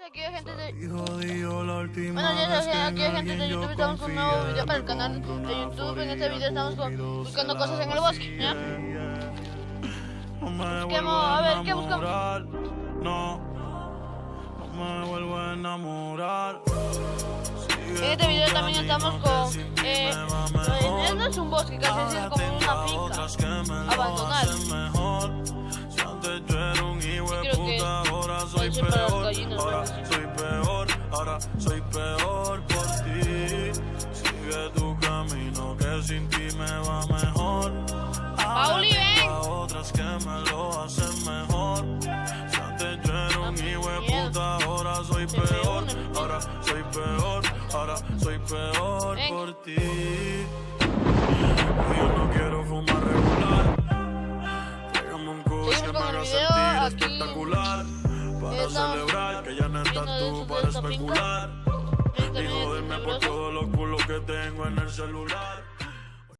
aquí hay gente de... Buenos días, aquí hay gente de YouTube. Estamos con un nuevo video para el canal de YouTube. En este video estamos buscando cosas en el bosque, ¿ya? Busquemos, a ver, ¿qué buscamos? No me vuelvo a enamorar. En este video también estamos con... no es un bosque, casi es como una finca abandonada. Creo que puede ser para las gallinas. Ahora soy peor por ti. Sigue tu camino que sin ti me va mejor. Pauli, ven. Otras que me lo hacen mejor. Si antes yo era un hijo de puta, ahora soy peor. Ahora soy peor por ti. Yo no quiero fumar regular. Pégame un kush que me haga sentir espectacular. Para celebrar que ya no estás tú para especular y joderme por todos los culos que tengo en el celular.